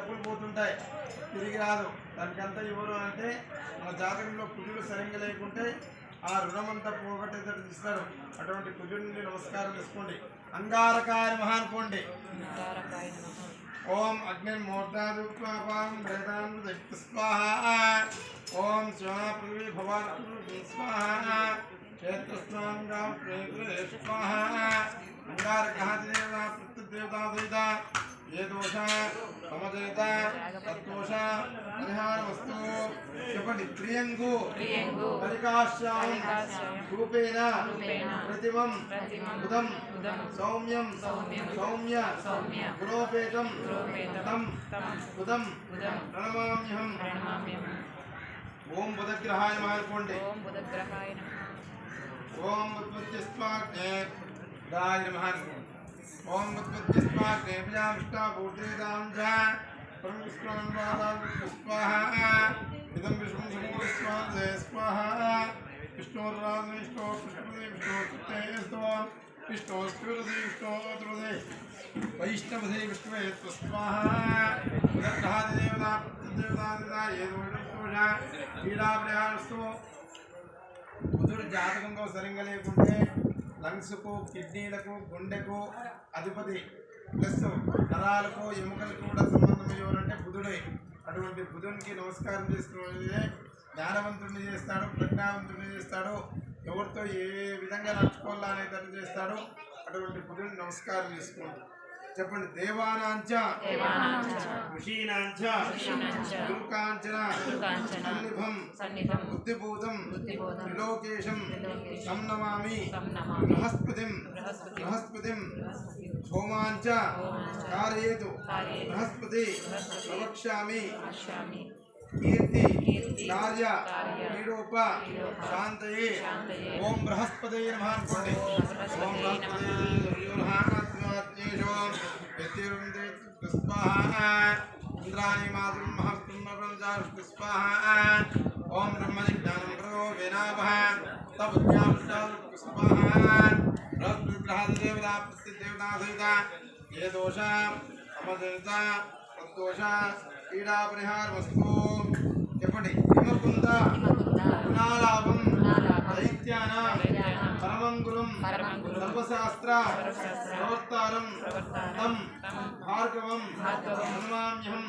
డబ్బులు పోతుంటాయి, తిరిగి రాదు. దానికంతా ఎవరు అంటే మన జాతకంలో కుజుడు సరిగ్గా లేకుంటే ఆ రుణమంతా పోగొట్టేటట్టు ఇస్తాడు. అటువంటి కుజుడిని నమస్కారం చేసుకోండి. అంగారకాయ నమః అనుకోండి. ఓం అగ్నిర్మూర్ధాదుపాం ప్రేతాం స్వాహా. ఓం శివా పృథివీ భవాన్ స్వాహా. క్షేత్రస్వాంగాం ప్రేతే స్వాహా. అంగారకః దేవతా ప్రత్యుదేవతా సహిత ఏ దోష సమజయిత తద్దోష పరిహారమస్తు. చెప్పండి. ప్రియంగు పరికాశ్యాం రూపేణ ప్రతిమం బుధం సౌమ్యం సౌమ్య గుణోపేతం తం బుధం ప్రణమామ్యహం. ఓం బుధగ్రహాయ నమః అనుకోండి. ఓం ఉత్పత్తిస్వాగ్నే గాయ నమః అనుకోండి. ఓం ఉత్పత్తిస్వాగ్నే విష్టాభూతేదాం చ పరమేశ్వరాన్ స్వాహా. ఇదం విష్ణు సమూహస్వాహ స్వాహా. విష్ణోర్రాజ్ విష్ణో కృష్ణదే విష్ణోస్తే విష్ణోస్కృదే విష్ణోద్రుదే వైష్ణవదే విష్ణువే స్వాహా. ఉదగ్రహాదిదేవతా ప్రత్యుదేవతా ఏదో క్రీడాభ్యాస్తు. బుధుడు జాతకంలో సరిగ్గా లేకుంటే లంగ్స్కు, కిడ్నీలకు, గుండెకు అధిపతి, ప్లస్ నరాలకు, ఎముకలకు కూడా సంబంధం ఎవరంటే బుధుడే. అటువంటి బుధునికి నమస్కారం చేసుకునే జ్ఞానవంతుడిని చేస్తాడు, ప్రజ్ఞావంతుడిని చేస్తాడు, ఎవరితో ఏ విధంగా నడుచుకోవాలా అనేదాన్ని చేస్తాడు. అటువంటి బుధుడిని నమస్కారం చేసుకోండి. చెప్పండి. దేవానాంచ ఋషీనాంచ గురుకాంచన సన్నిభం బుద్ధిభూతం త్రిలోకేశం తం నమామి బృహస్పతిం సోమాంచ కారయేతు బృహస్పతి ప్రవక్ష్యామి కీర్తి కార్య క్రీడోప శాంతయే. ఓం బృహస్పతయే నమః అనుకోండి. ఓం బృహస్పతయే నమః. స్వాహా. ఇంద్రాణి మాతృం మహస్తం స్వాహా. ఓం బ్రహ్మణి జ్ఞానం ప్రదో వేనాభ తజ్ఞాం స్వాహా. బృహస్పతిగ్రహాదిదేవతా ప్రత్యుదేవతా సహిత ఏ దోష సమజయిత తద్దోష క్రీడాపరిహారమస్తు. చెప్పండి. హిమకుంద గుణాలాభం దైత్యాన పరమం గురుం సర్వశాస్త్ర ప్రవర్తారం తం భార్గవం ప్రణమామ్యహం.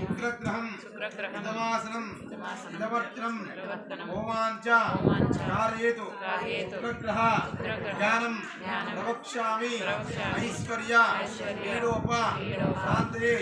శుక్రగ్రహం ఇదమాసనం ఇదవర్త్రం ఓమాంచ కారయేతు శుక్రగ్రహ జ్ఞానం ప్రవక్ష్యామి ఐశ్వర్య క్రీడోప శాంతయే.